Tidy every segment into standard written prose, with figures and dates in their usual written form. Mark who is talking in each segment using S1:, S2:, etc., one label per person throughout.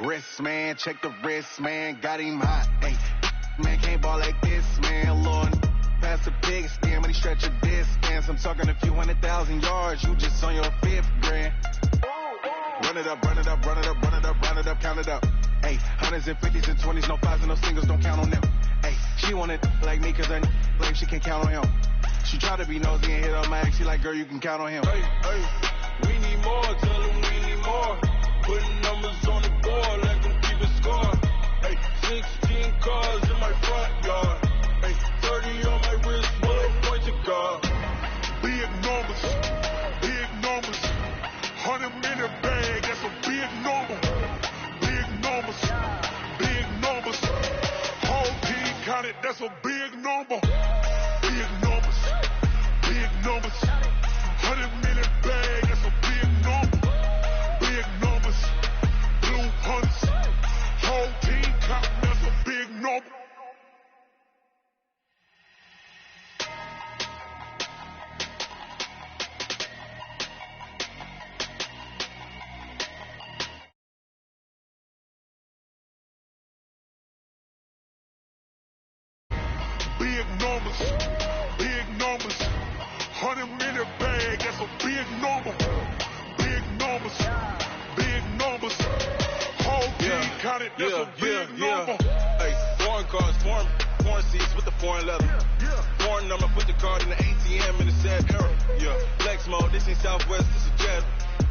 S1: wrist, man, check the wrist, man, got him hot. Hey, man, can't ball like this, man, Lord. Pass the pig skin when he stretch your distance. I'm talking a few 100,000 yards, you just on your 5th grand. Run it up, run it up, run it up, run it up, run it up, count it up. Hey, hundreds and 50s and 20s, no 5s and no singles, don't count on them. Hey, she want it like me cause her claim she can't count on him. She try to be nosy and hit up my ex, she like, girl, you can count on him.
S2: Hey, hey, we need more, tell them we need more. Putting numbers on the board, let them keep it score. Hey, 16 cars in my front yard. Hey, 30 on my wrist, bullet point to guard.
S3: Big numbers, 100-minute bag, that's a big number. Big numbers, whole team counted, that's a big number. Big numbers, 100-minute bag, that's a big number. Big numbers, blue hunts, whole team counting, that's a big number. Big numbers, 100-minute bag, that's a big number. Big numbers, whole team counted, that's a big number.
S2: Hey, foreign cars, foreign seats with the foreign leather. Foreign number, put the card in the ATM in the sad era. Yeah, flex mode, this ain't Southwest, this is Jet.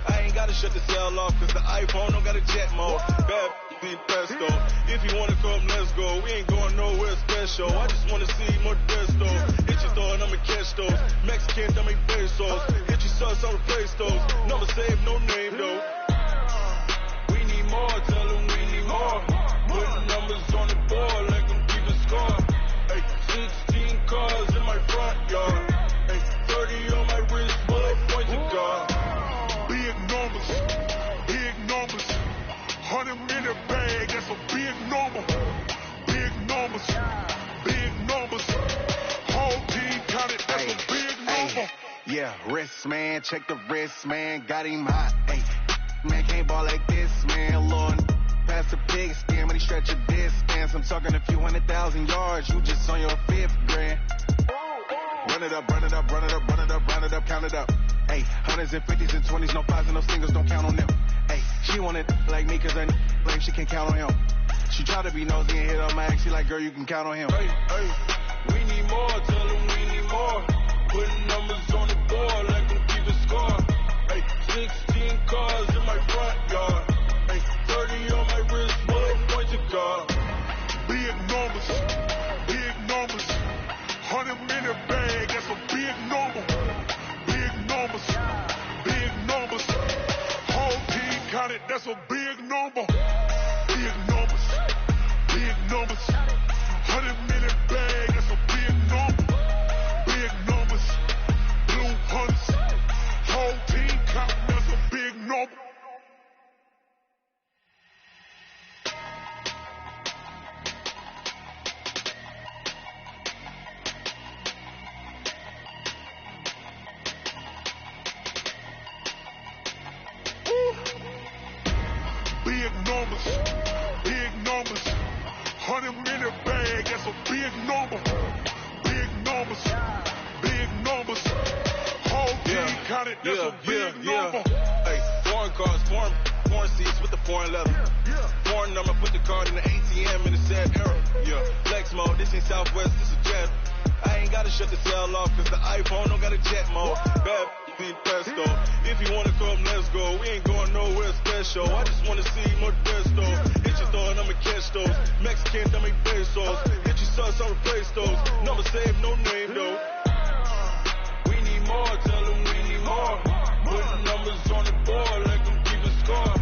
S2: I ain't gotta shut the cell off, cause the iPhone don't got a jet mode. Bad need pesto. If you wanna come, let's go. We ain't going nowhere special. I just wanna see more desto. Hit your store and I'ma catch those. Mexican, dummy pesos. Hit your sus, I'll replace those. Number save, no name though. We need more, tell them we need more. Putting numbers on the board, let them keep it score. Hey, 16 cars in my front yard. Hey, 30 on my wrist, bullet point to guard.
S3: Big numbers, 100-minute bag, that's a big number. Big numbers, whole team counted, that's a big number.
S1: Yeah, wrist, man, check the wrist, man, got him hot. Hey, man, can't ball like this, man, Lord. Pass the pig skin when he stretch your distance. I'm talking a few 100,000 yards, you just on your 5th grand. Run it up, run it up, run it up, run it up, run it up, count it up. Hey, hundreds and 50s and 20s, no 5s and no singles, don't count on them. Hey, she want it like me cause her claim she can't count on him. She try to be nosy and hit up my ex, she like, girl, you can count on him.
S2: Hey, hey, we need more, tell them we need more. Putting numbers on the board, let them keep it score. Hey, 16 cars in my front yard. Hey, 30 on my wrist, bullet point to guard.
S3: Big numbers, 100-minute bag, that's a big number. Big numbers, whole team counted, that's a big number. Big numbers, 100-minute bag, that's a big number. Big numbers, blue hunts, whole team counting, that's a big number. Big numbers, 100-minute bag, that's a big number. Big numbers, whole team counted, that's a big number.
S2: Hey, foreign cars, foreign seats with the foreign leather. Foreign number, put the card in the ATM in the sad era. Yeah, flex mode, this ain't Southwest, this is Jet. I ain't gotta shut the cell off, cause the iPhone don't got a jet mode. Bad need pesto. If you wanna come, let's go. We ain't going nowhere special. I just wanna see more desto. Hit your store and I'ma catch those. Mexican, dummy pesos. Hit your sus, I'll replace those. Number save, no name though. We need more, tell them we need more. Putting numbers on the board, let them keep it score.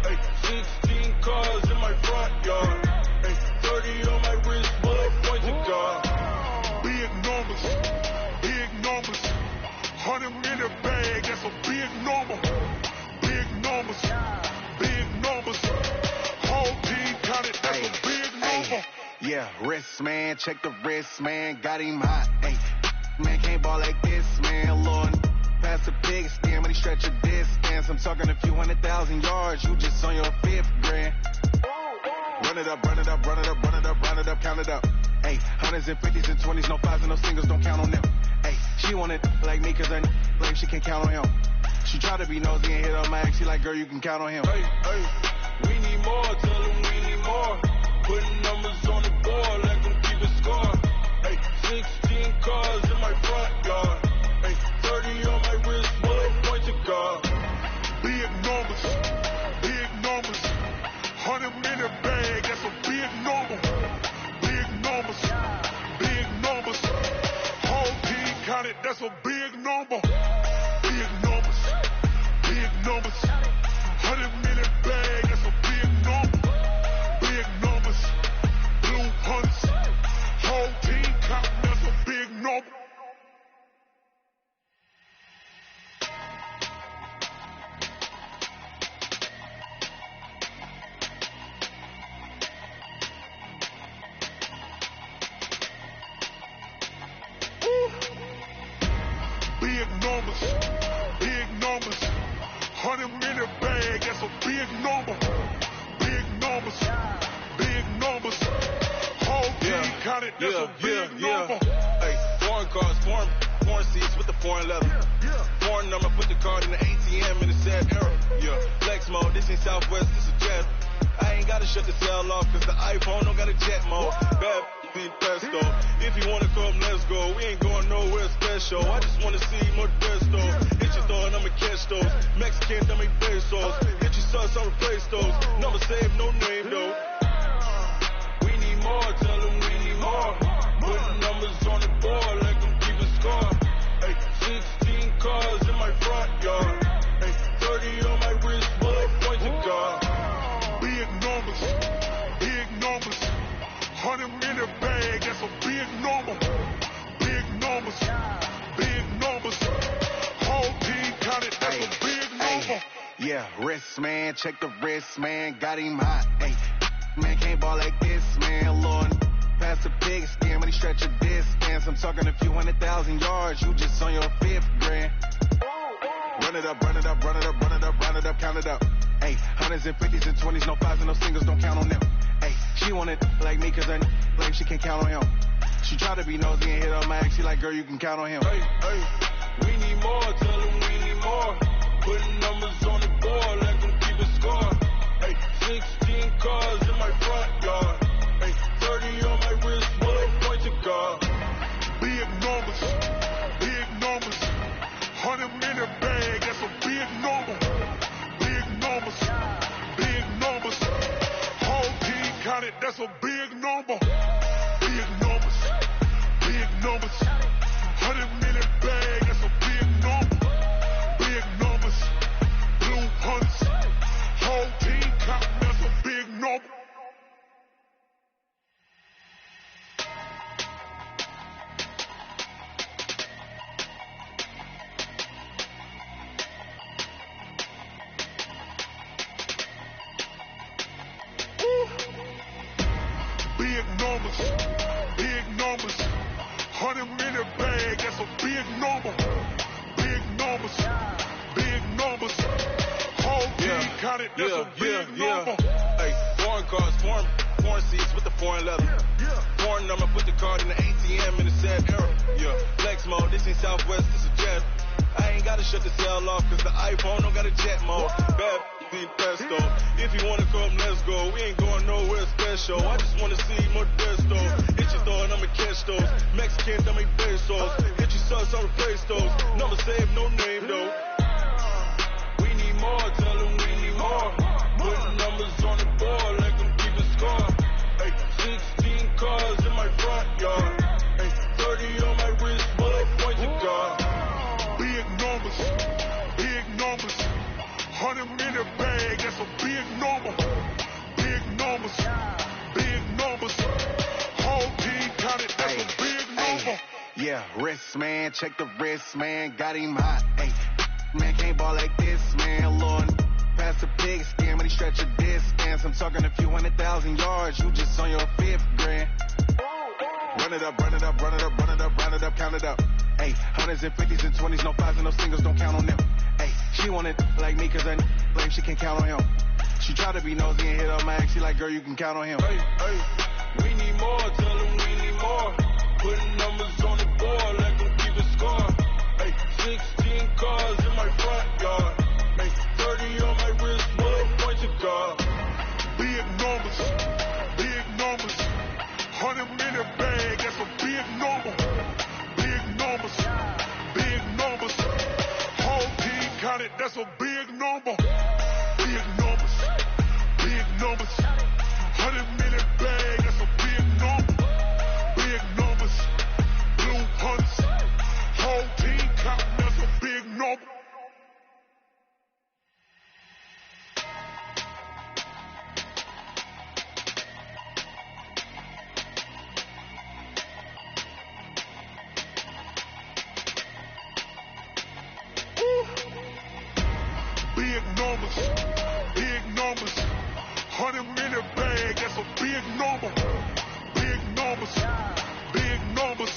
S2: Hey, 16 cars in my front yard. Hey, 30 on my wrist, bullet point to guard.
S3: Big numbers, 100-minute bag, that's a big number. Big numbers, whole team counted, that's a big number.
S1: Yeah, wrist, man, check the wrist, man, got him hot. Hey, man, can't ball like this, man, Lord. Pass the pig skin when he stretch your distance. I'm talking a few 100,000 yards, you just on your 5th grand. Run it up, run it up, run it up, run it up, run it up, count it up. Hey, hundreds and fifties and 20s, no fives and no singles, don't count on them. Hey, she want it like me, cause her blame she can't count on him. She try to be nosy and hit on my ex, she like, girl, you can count on him.
S2: Hey, hey, we need more, tell them we need more. Putting numbers on the board, let them keep a score. Hey, 16 cars in my front yard. Hey, 30 on my wrist, bullet point to God.
S3: Big numbers, 100-minute bag, that's a big number. Big numbers, whole team counted, that's a big number. Big numbers, 100-minute bag, that's a big number. Big numbers, blue hunts, whole team counting, that's a big number. Big numbers, 100-minute bag, that's a big number. Big numbers, whole team counted, that's a big number.
S2: Hey, foreign cars, foreign seats with the foreign leather. Foreign number, put the card in the ATM in the sad era. Yeah, flex mode, this ain't Southwest, this is jet. I ain't gotta shut the cell off, cause the iPhone don't got a jet mode. Bad being pesto. If you wanna come, let's go. We ain't going nowhere special. I just wanna see Modesto. Hit your thought, I'ma catch those. Mexicans, I make pesos. Hit your sus, I'll replace those. Never save, no name though. We need more, tell them we need more. Putting numbers on the board, let them keep a score. Hey, 16 cars in my front yard. Hey, 30 on my wrist, bullet point to God.
S3: Big numbers, 100-minute bag, that's a big number. Big numbers, whole team counted, that's a big number.
S1: Yeah, wrist, man, check the wrist, man, got him hot. Hey, man, can't ball like this, man, Lord. Pass the pig skin when he stretch a distance. I'm talking a few 100,000 yards, you just on your 5th grand. Run it up, run it up, run it up, run it up, run it up, count it up. Hey, hundreds and 50s and 20s, no fives and no singles, don't count on them. Hey, she want it like me, cause her blame she can't count on him. She try to be nosy and hit on my ex, she like, girl, you can count on him.
S2: Hey, hey, we need more, tell them we need more. Putting numbers on the board, let them keep a score. Hey, 16 cars in my front yard. Hey, 30 on my wrist, bullet point to God.
S3: Big numbers, 100-minute bag, that's a big number. Big numbers, whole team counted, that's a big number. Big numbers, 100-minute bag, that's a big number. Big numbers, blue hunts, whole team counting, that's a big number. Big numbers, 100-minute bag, that's a big number. Big numbers, whole team counted, that's a big number.
S2: Hey, foreign cars, foreign seats with the foreign leather. Foreign number, put the card in the ATM in the sad era. Yeah, flex mode, this ain't Southwest, this is jet. I ain't gotta shut the cell off, cause the iPhone don't got a jet mode. Bad being pesto. If you wanna come, let's go. We ain't going nowhere special. I just wanna see Modesto. Hit your thought, I'ma catch those. Mexicans, I make pesos. Hit your sus, I'll replace those. Never save, no name though. We need more, tell them we need more. Putting numbers on the board, let them keep a score. Hey, 16 cars in my front yard. Hey, 30 on my wrist, bullet point to God.
S3: Big numbers, 100-minute bag, that's a big number. Big numbers, whole team counted, that's a big number.
S1: Yeah, wrist, man, check the wrist, man, got him hot. Hey, man, can't ball like this, man, Lord. Pass the pig skin when he stretch a distance. I'm talking a few 100,000 yards, you just on your 5th grand. Run it up, run it up, run it up, run it up, run it up, count it up. Hey, hundreds and 50s and 20s, no fives and no singles, don't count on them. Hey, she want it like me, cause her blame she can't count on him. She tried to be nosy and hit up my ex. She like, girl, you can count on him.
S2: Hey, we need more, tell them we need more. Putting numbers on the board like them keep a score. Hey, 16 cars in my front yard. Hey, 30 on my wrist, bullet point to guard.
S3: Big numbers, 100-minute bag, that's a big number. Big numbers, whole team counted, that's a big number. Big numbers, 100-minute bag, that's a big number. Big numbers, blue hunts, whole team counting, that's a big number. Big numbers, 100-minute bag, that's a big number. Big numbers,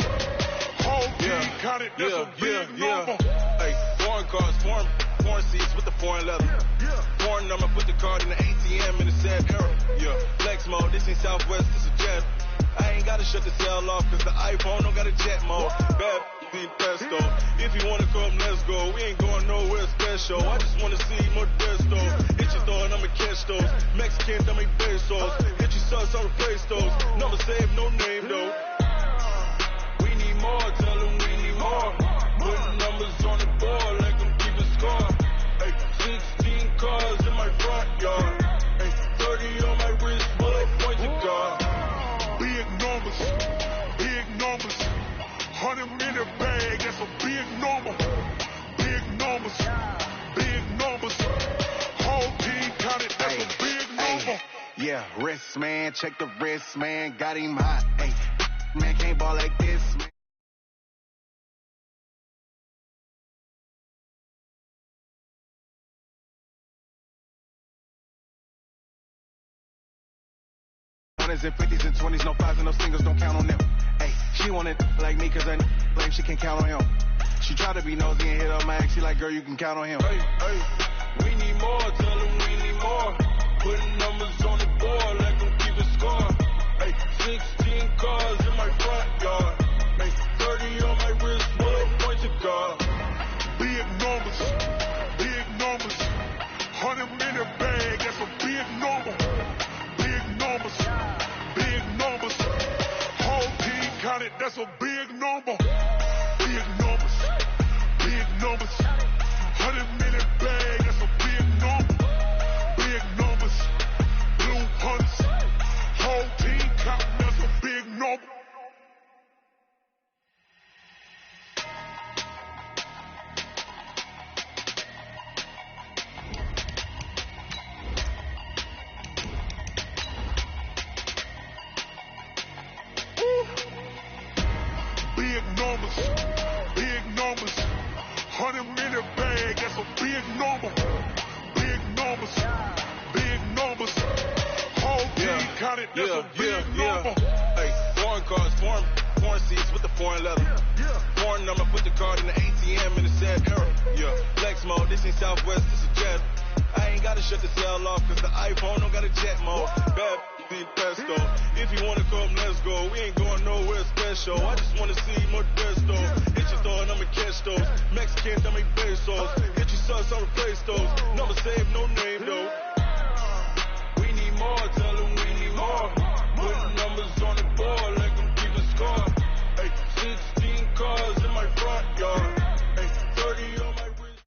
S3: whole team counted, that's a big number.
S2: Hey, foreign cars, foreign seats with the foreign leather. Foreign number, put the card in the ATM in the sad era. Yeah, flex mode, this ain't Southwest, this is jet. I ain't gotta shut the cell off, cause the iPhone don't got a jet mode. Bad be pesto. If you wanna come, let's go. We ain't going nowhere special. I just wanna see Modesto. Hit your door and I'ma catch those. Mexican, dummy pesos. Hit your sus, I'll replace those. Number save, no name though. We need more, tell them we need more. Putting numbers on the board like them keep a score. Hey, 16 cars in my front yard. Hey, 30 on my wrist, bullet point to guard.
S3: Big numbers, 100-minute bag, that's a big number. Big numbers, whole team counted, that's a big number.
S1: Yeah, wrist, man, check the wrist, man, got him hot. Hey, man, can't ball like this, man. And 50s and 20s, no fives and no singles, don't count on them. Hey, she wanted like me cause I like she can count on him. She tried to be nosy and hit up my ex. She like, girl, you can count on him.
S2: Hey, we need more, tell them we need more. Putting numbers on the board like them keep a score. Hey, 16 cars in my front yard. Hey, 30 on my wrist, bullet point to guard.
S3: Big numbers, 100-minute bag, that's a big number. Big numbers, whole team counted, that's a big number. Big numbers, 100-minute bag, that's a big number. Big numbers, blue hunts, whole team counting, that's a big number. Big numbers, 100-minute bag, that's a big number. Big numbers, whole team counted, that's a big number.
S2: Hey, foreign cars, foreign seats with the foreign leather. Foreign number, put the card in the ATM in the sad era. Yeah, flex mode, this ain't Southwest, this is jet. I ain't gotta shut the cell off, cause the iPhone don't got a jet mode. Bad be pesto. If you wanna come, let's go. We ain't going nowhere special. I just wanna see Modesto. Hit your door and I'ma catch those. Mexican, dummy pesos. Hit your sus, I'll replace those. Number save, no name though. We need more, tell them we need more. Putting numbers on the board like them keep a score. Hey, 16 cars in my front yard. Hey, 30 on my wrist.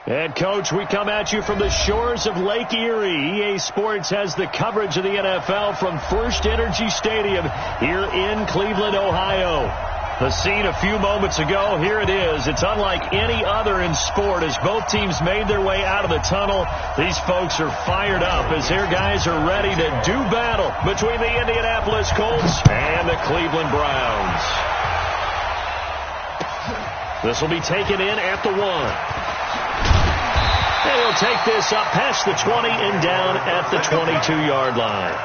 S4: And, Coach, we come at you from the shores of Lake Erie. EA Sports has the coverage of the NFL from First Energy Stadium here in Cleveland, Ohio. The scene a few moments ago, here it is. It's unlike any other in sport as both teams made their way out of the tunnel. These folks are fired up as their guys are ready to do battle between the Indianapolis Colts and the Cleveland Browns. This will be taken in at the 1. And he'll take this up past the 20 and down at the 22-yard line.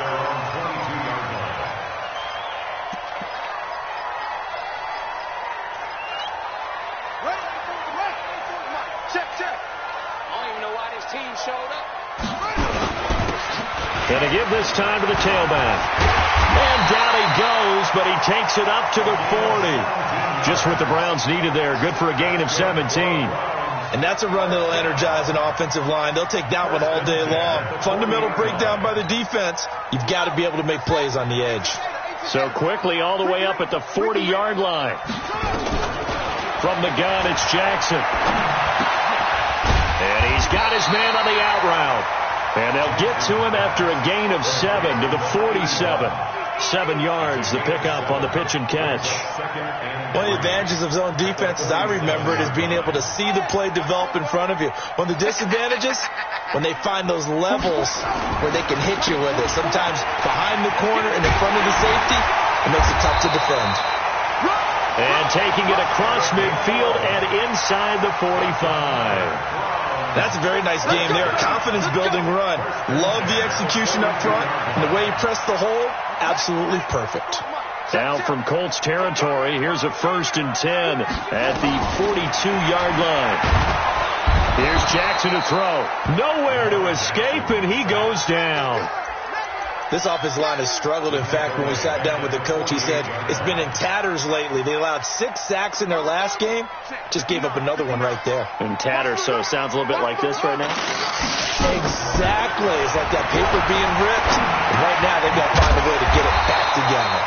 S2: Check.
S5: team showed up.
S4: Gonna give this time to the tailback. And down he goes, but he takes it up to the 40. Just what the Browns needed there. Good for a gain of 17.
S6: And that's a run that'll energize an offensive line. They'll take that one all day long. Fundamental breakdown by the defense. You've got to be able to make plays on the edge.
S4: So quickly all the way up at the 40-yard line. From the gun, it's Jackson. And he's got his man on the out route. And they'll get to him after a gain of 7 to the 47. 7 yards, the pickup on the pitch and catch.
S6: One of the advantages of zone defense, as I remember it, is being able to see the play develop in front of you. One of the disadvantages, when they find those levels where they can hit you with it. Sometimes behind the corner and in front of the safety, it makes it tough to defend.
S4: And taking it across midfield and inside the 45.
S6: That's a very nice game there. A confidence-building run. Love the execution up front. And the way he pressed the hole, absolutely perfect.
S4: Down from Colts territory. Here's a 1st and 10 at the 42-yard line. Here's Jackson to throw. Nowhere to escape, and he goes down.
S6: This offensive line has struggled. In fact, when we sat down with the coach, he said it's been in tatters lately. They allowed 6 sacks in their last game. Just gave up another one right there.
S4: In tatters, so it sounds a little bit like this right now?
S6: Exactly. It's like that paper being ripped. And right now, they've got to find a way to get it back together.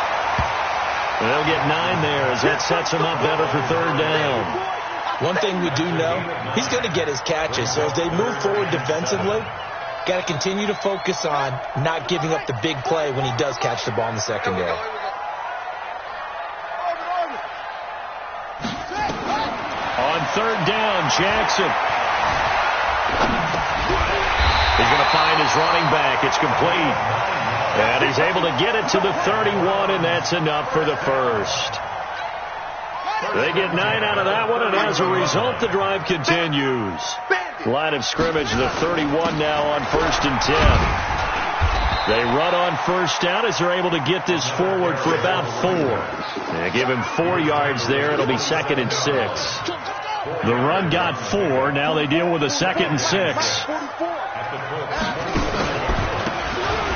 S4: They'll get 9 there as that sets them up better for 3rd down.
S6: One thing we do know, he's going to get his catches. So as they move forward defensively, got to continue to focus on not giving up the big play when he does catch the ball in the secondary.
S4: On 3rd down, Jackson. He's going to find his running back. It's complete. And he's able to get it to the 31, and that's enough for the first. They get 9 out of that one, and as a result, the drive continues. Line of scrimmage, the 31 now on 1st and 10. They run on 1st down as they're able to get this forward for about 4. They give him 4 yards there. It'll be 2nd and 6. The run got 4. Now they deal with a 2nd and 6.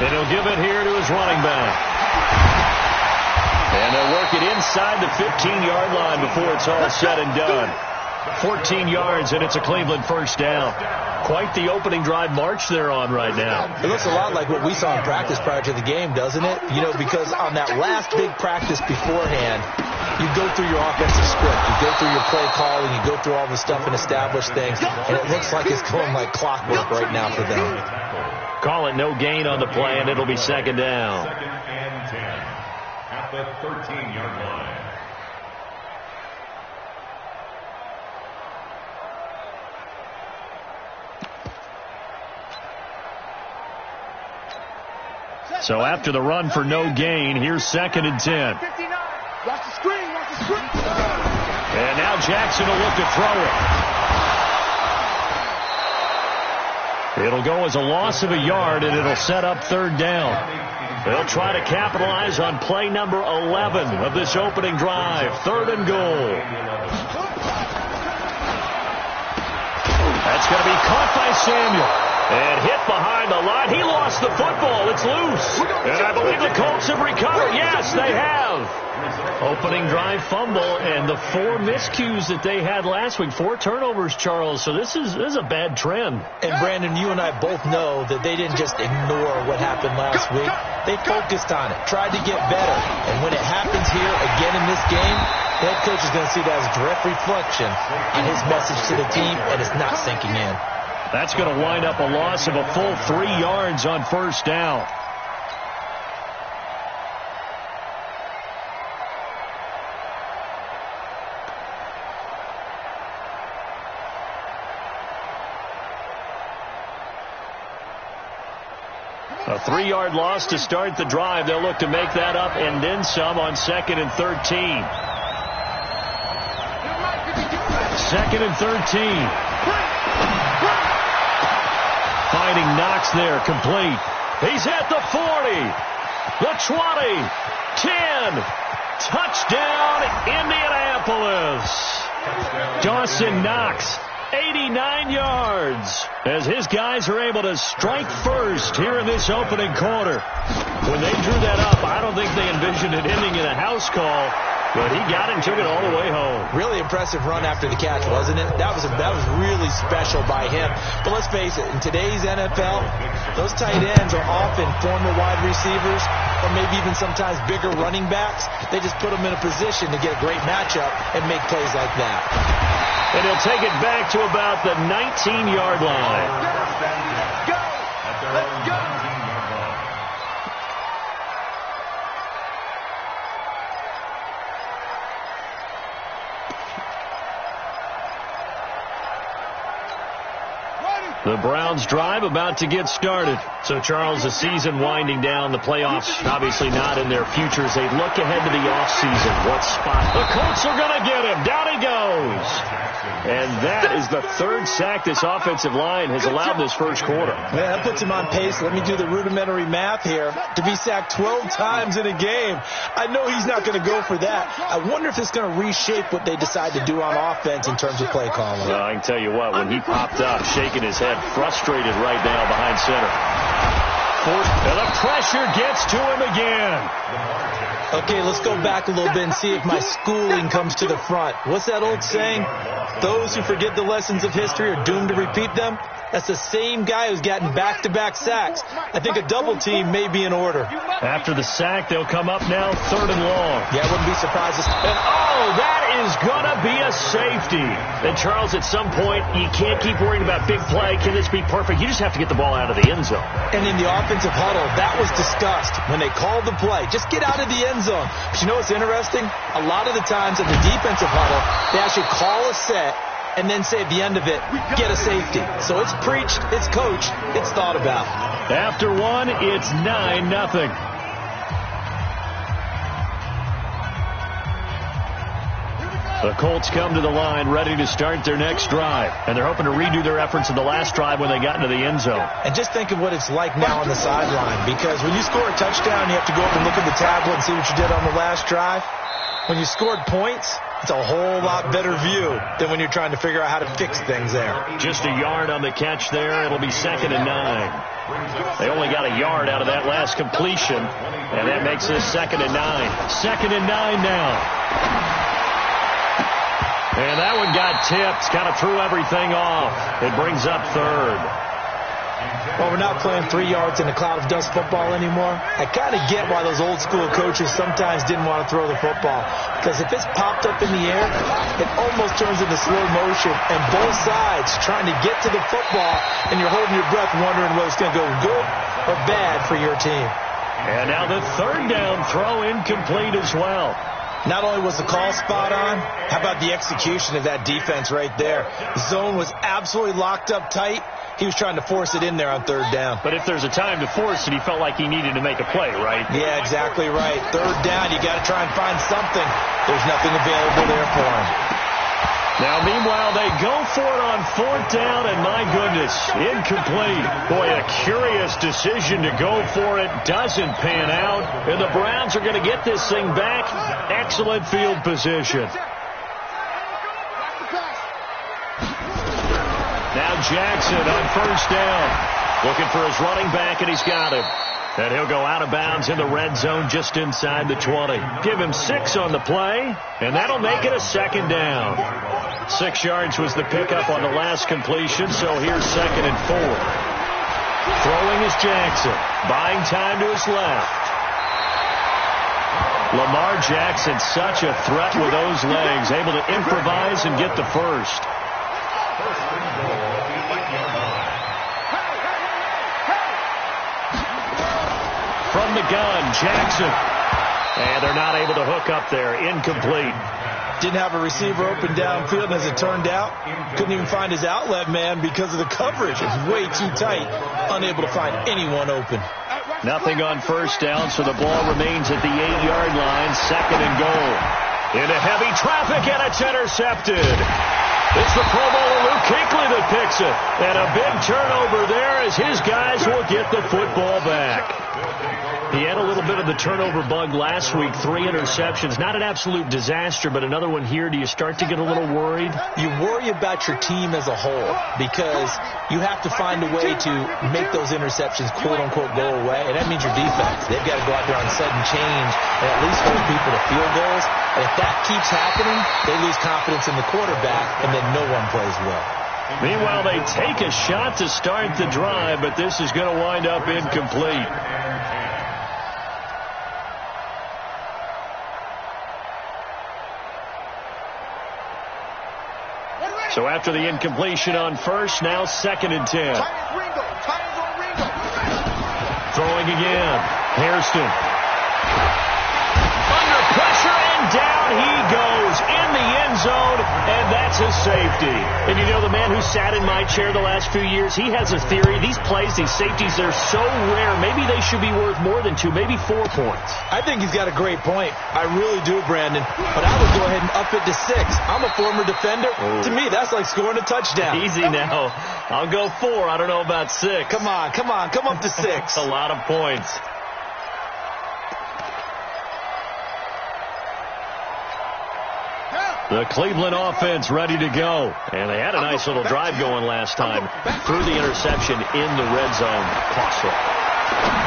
S4: And he'll give it here to his running back. And they'll work it inside the 15-yard line before it's all said and done. 14 yards, and it's a Cleveland 1st down. Quite the opening drive march they're on right now.
S6: It looks a lot like what we saw in practice prior to the game, doesn't it? You know, because on that last big practice beforehand, you go through your offensive script. You go through your play calling. You go through all the stuff and establish things. And it looks like it's going like clockwork right now for them.
S4: Call it no gain on the play, and it'll be 2nd down.
S3: 2nd and 10 at the 13-yard line.
S4: So after the run for no gain, here's 2nd and 10.
S5: Watch the screen, watch the screen.
S4: And now Jackson will look to throw it. It'll go as a loss of a yard, and it'll set up 3rd down. They'll try to capitalize on play number 11 of this opening drive. 3rd and goal. That's going to be caught by Samuel. And hit behind the line. He lost the football. It's loose. And I believe the Colts have recovered. Yes, they have. Opening drive fumble, and the 4 miscues that they had last week. 4 turnovers, Charles. So this is a bad trend.
S6: And, Brandon, you and I both know that they didn't just ignore what happened last week. They focused on it, tried to get better. And when it happens here again in this game, the head coach is going to see that as a direct reflection on his message to the team, and it's not sinking in.
S4: That's going to wind up a loss of a full 3 yards on 1st down. A 3-yard loss to start the drive. They'll look to make that up and then some on 2nd and 13. 2nd and 13. Finding Knox there, complete. He's at the 40, the 20, 10. Touchdown, Indianapolis. Dawson Knox 89 yards as his guys are able to strike first here in this opening quarter. When they drew that up, I don't think they envisioned it ending in a house call, but he got it and took it all the way home.
S6: Really impressive run after the catch, wasn't it? That was really special by him. But let's face it, in today's NFL, those tight ends are often former wide receivers or maybe even sometimes bigger running backs. They just put them in a position to get a great matchup and make plays like that.
S4: And he'll take it back to about the 19-yard line.
S5: Go! Let's go!
S4: The Browns drive about to get started. So, Charles, the season winding down, the playoffs obviously not in their future as they look ahead to the offseason. What spot? The Colts are going to get him. Down he goes. And that is the third sack this offensive line has allowed this first quarter.
S6: Man, that puts him on pace. Let me do the rudimentary math here. To be sacked 12 times in a game, I know he's not going to go for that. I wonder if it's going to reshape what they decide to do on offense in terms of play calling.
S4: Well, I can tell you what, when he popped up, shaking his head, frustrated right now behind center. And the pressure gets to him again.
S6: Okay, let's go back a little bit and see if my schooling comes to the front. What's that old saying? Those who forget the lessons of history are doomed to repeat them. That's the same guy who's gotten back-to-back sacks. I think a double team may be in order.
S4: After the sack, they'll come up now 3rd and long.
S6: Yeah, I wouldn't be surprised.
S4: And, that is going to be a safety. And, Charles, at some point, you can't keep worrying about big play. Can this be perfect? You just have to get the ball out of the end zone.
S6: And in the offensive huddle, that was discussed when they called the play. Just get out of the end zone. But you know what's interesting? A lot of the times in the defensive huddle, they actually call a set and then say at the end of it, get a safety. So it's preached, it's coached, it's thought about.
S4: After one, it's 9-0. The Colts come to the line ready to start their next drive. And they're hoping to redo their efforts in the last drive when they got into the end zone.
S6: And just think of what it's like now on the sideline. Because when you score a touchdown, you have to go up and look at the tablet and see what you did on the last drive. When you scored points, it's a whole lot better view than when you're trying to figure out how to fix things there.
S4: Just a yard on the catch there. It'll be 2nd and 9. They only got a yard out of that last completion, and that makes this 2nd and 9. 2nd and 9 now. And that one got tipped. Kind of threw everything off. It brings up 3rd.
S6: Well, we're not playing 3 yards in a cloud of dust football anymore. I kind of get why those old school coaches sometimes didn't want to throw the football. Because if it's popped up in the air, it almost turns into slow motion. And both sides trying to get to the football, and you're holding your breath wondering whether it's going to go good or bad for your team.
S4: And now the 3rd down throw incomplete as well.
S6: Not only was the call spot on, how about the execution of that defense right there? The zone was absolutely locked up tight. He was trying to force it in there on 3rd down.
S4: But if there's a time to force it, he felt like he needed to make a play, right?
S6: Yeah, exactly right. 3rd down, you got to try and find something. There's nothing available there for him.
S4: Now, meanwhile, they go for it on 4th down, and my goodness, incomplete. Boy, a curious decision to go for it. Doesn't pan out, and the Browns are going to get this thing back. Excellent field position. Now Jackson on 1st down. Looking for his running back, and he's got him. And he'll go out of bounds in the red zone just inside the 20. Give him 6 on the play, and that'll make it a 2nd down. 6 yards was the pickup on the last completion, so here's 2nd and 4. Throwing is Jackson. Buying time to his left. Lamar Jackson, such a threat with those legs, able to improvise and get the first. From the gun, Jackson. And they're not able to hook up there. Incomplete.
S6: Didn't have a receiver open downfield, and as it turned out, couldn't even find his outlet man because of the coverage. It was way too tight. Unable to find anyone open.
S4: Nothing on 1st down, so the ball remains at the 8-yard line. 2nd and goal. Into heavy traffic, and it's intercepted. It's the Pro Bowler Luke Kuechly that picks it. And a big turnover there as his guys will get the football back. He had a little bit of the turnover bug last week, 3 interceptions. Not an absolute disaster, but another one here. Do you start to get a little worried?
S6: You worry about your team as a whole because you have to find a way to make those interceptions, quote-unquote, go away, and that means your defense. They've got to go out there on sudden change and at least hold people to field goals. And if that keeps happening, they lose confidence in the quarterback, and then no one plays well.
S4: Meanwhile, they take a shot to start the drive, but this is going to wind up incomplete. So after the incompletion on first, now 2nd and 10. Throwing again. Hairston. Under pressure, and down he goes in the end zone, and that's a safety. And you know, the man who sat in my chair the last few years, he has a theory. These plays, these safeties, they're so rare. Maybe they should be worth more than 2, maybe 4 points.
S6: I think he's got a great point. I really do, Brandon. But I would go ahead and up it to 6. I'm a former defender. To me, that's like scoring a touchdown.
S4: Easy now. I'll go 4. I don't know about 6.
S6: Come on. Come up to 6.
S4: A lot of points. The Cleveland offense ready to go. And they had a nice little drive going last time. Threw the interception in the red zone. Costly.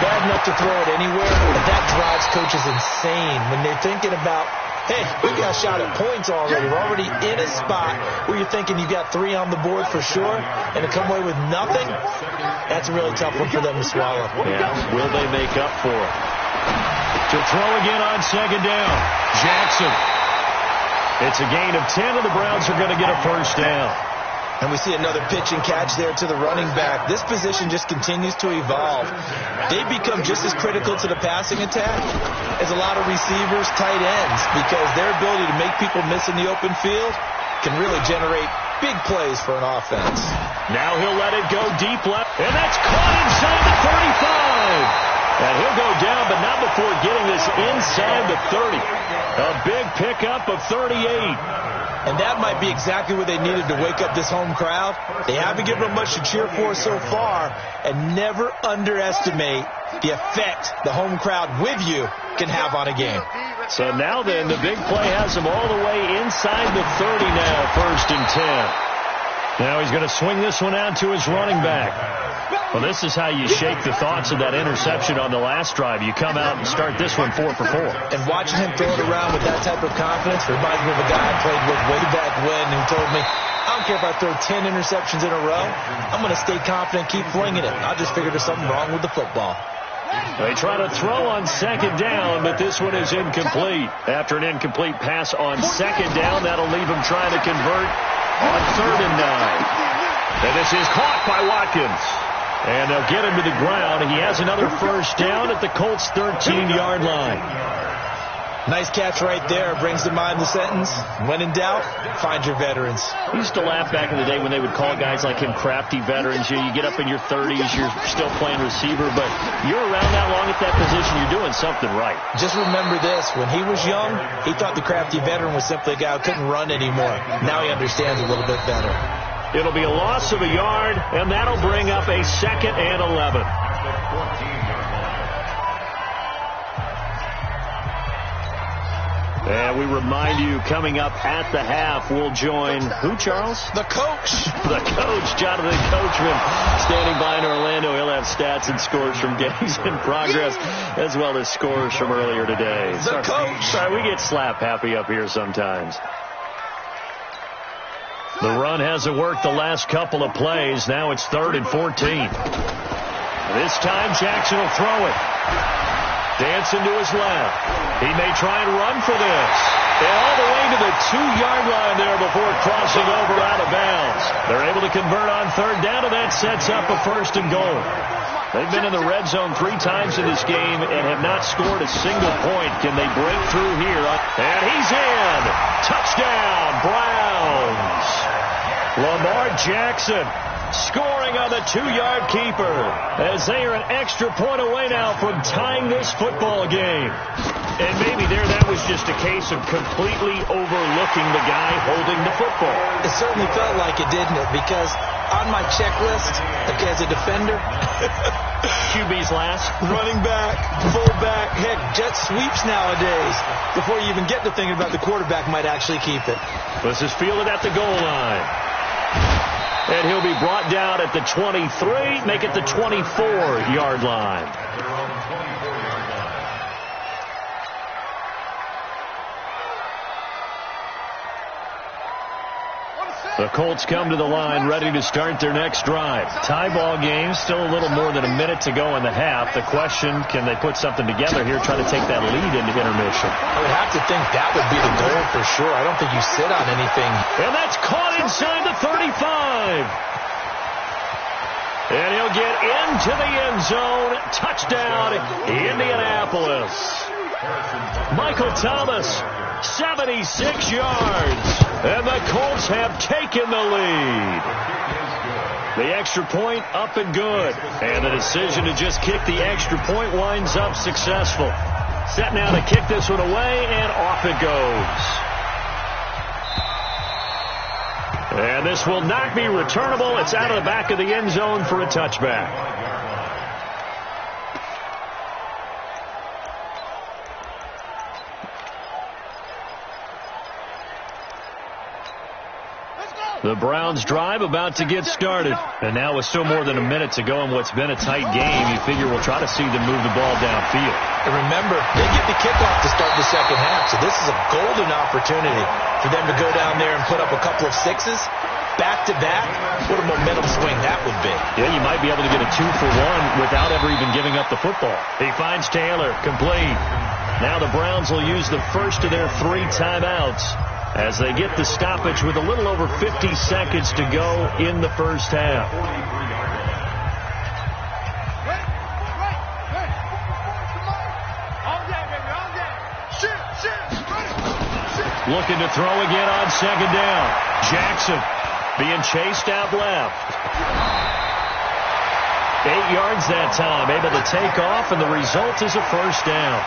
S6: Bad enough to throw it anywhere, but that drives coaches insane when they're thinking about, hey, we've got a shot at points already. We're already in a spot where you're thinking you've got 3 on the board for sure, and to come away with nothing, that's a really tough one for them to swallow.
S4: Yeah, will they make up for it? To throw again on 2nd down. Jackson. It's a gain of 10, and the Browns are going to get a first down.
S6: And we see another pitch and catch there to the running back. This position just continues to evolve. They become just as critical to the passing attack as a lot of receivers, tight ends, because their ability to make people miss in the open field can really generate big plays for an offense.
S4: Now he'll let it go deep left, and that's caught inside the 35. And he'll go down, but not before getting this inside the 30. A big pickup of 38.
S6: And that might be exactly what they needed to wake up this home crowd. They haven't given them much to cheer for so far, and never underestimate the effect the home crowd with you can have on a game.
S4: So now then, the big play has him all the way inside the 30 now, 1st and 10. Now he's going to swing this one out to his running back. Well, this is how you shake the thoughts of that interception on the last drive. You come out and start this one 4 for 4.
S6: And watching him throw it around with that type of confidence reminds me of a guy I played with way back when who told me, I don't care if I throw 10 interceptions in a row. I'm going to stay confident, keep flinging it. I just figured there's something wrong with the football.
S4: They try to throw on 2nd down, but this one is incomplete. After an incomplete pass on 2nd down, that'll leave him trying to convert on 3rd and 9. And this is caught by Watkins. And they'll get him to the ground. He has another first down at the Colts' 13-yard line.
S6: Nice catch right there. Brings to mind the sentence, when in doubt, find your veterans.
S4: I used to laugh back in the day when they would call guys like him crafty veterans. You get up in your 30s, you're still playing receiver, but you're around that long at that position, you're doing something right.
S6: Just remember this. When he was young, he thought the crafty veteran was simply a guy who couldn't run anymore. Now he understands a little bit better.
S4: It'll be a loss of a yard, and that'll bring up a 2nd and 11. And we remind you, coming up at the half, we'll join who, Charles?
S6: The coach.
S4: The coach, Jonathan Coachman, standing by in Orlando. He'll have stats and scores from games in progress, as well as scores from earlier today.
S6: The coach.
S4: Sorry, we get slap happy up here sometimes. The run hasn't worked the last couple of plays. Now it's 3rd and 14. This time Jackson will throw it. Dancing to his left. He may try and run for this. And all the way to the 2-yard line there before crossing over out of bounds. They're able to convert on 3rd down, and that sets up a 1st and goal. They've been in the red zone 3 times in this game and have not scored a single point. Can they break through here? And he's in. Touchdown, Browns. Lamar Jackson scoring on the 2-yard keeper as they are an extra point away now from tying this football game. And maybe that was just a case of completely overlooking the guy holding the football.
S6: It certainly felt like it, didn't it? Because on my checklist, as a defender,
S4: QB's last.
S6: Running back, fullback, heck, jet sweeps nowadays. Before you even get to thinking about the quarterback might actually keep it.
S4: This is fielded at the goal line. And he'll be brought down at the 23, make it the 24-yard line. The Colts come to the line ready to start their next drive. Tie ball game, still a little more than a minute to go in the half. The question, can they put something together here, try to take that lead into intermission?
S6: I would have to think that would be the goal for sure. I don't think you sit on anything.
S4: And that's caught inside the 35. And he'll get into the end zone. Touchdown, Indianapolis. Michael Thomas, 76 yards. And the Colts have taken the lead. The extra point up and good. And the decision to just kick the extra point winds up successful. Set now to kick this one away, and off it goes. And this will not be returnable. It's out of the back of the end zone for a touchback. The Browns drive about to get started. And now with still more than a minute to go in what's been a tight game, you figure we'll try to see them move the ball downfield.
S6: And remember, they get the kickoff to start the second half, so this is a golden opportunity for them to go down there and put up a couple of sixes back-to-back. What a momentum swing that would be.
S4: Yeah, you might be able to get a 2-for-1 without ever even giving up the football. He finds Taylor, complete. Now the Browns will use the first of their 3 timeouts as they get the stoppage with a little over 50 seconds to go in the first half. Looking to throw again on second down. Jackson being chased out left. 8 yards that time, able to take off, and the result is a first down.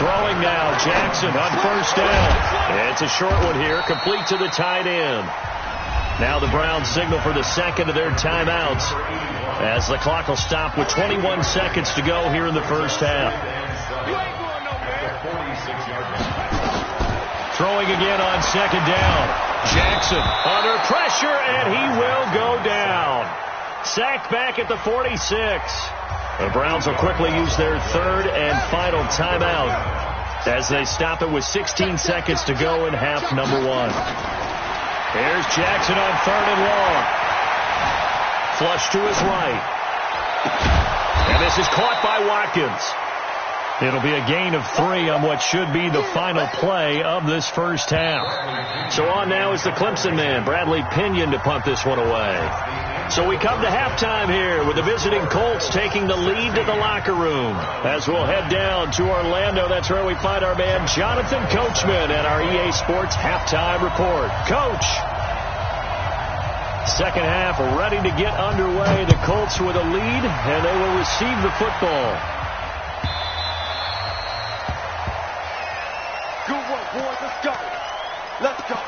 S4: Throwing now, Jackson on first down. It's a short one here, complete to the tight end. Now the Browns signal for the second of their timeouts as the clock will stop with 21 seconds to go here in the first half. Throwing again on second down. Jackson under pressure, and he will go down. Sacked back at the 46. The Browns will quickly use their third and final timeout as they stop it with 16 seconds to go in half number 1. Here's Jackson on third and long. Flush to his right. And this is caught by Watkins. It'll be a gain of 3 on what should be the final play of this first half. So on now is the Clemson man, Bradley Pinion, to punt this one away. So we come to halftime here with the visiting Colts taking the lead to the locker room. As we'll head down to Orlando, that's where we find our man Jonathan Coachman at our EA Sports Halftime Report. Coach, second half ready to get underway. The Colts with a lead, and they will receive the football.
S5: Good work, boys. Let's go. Let's go.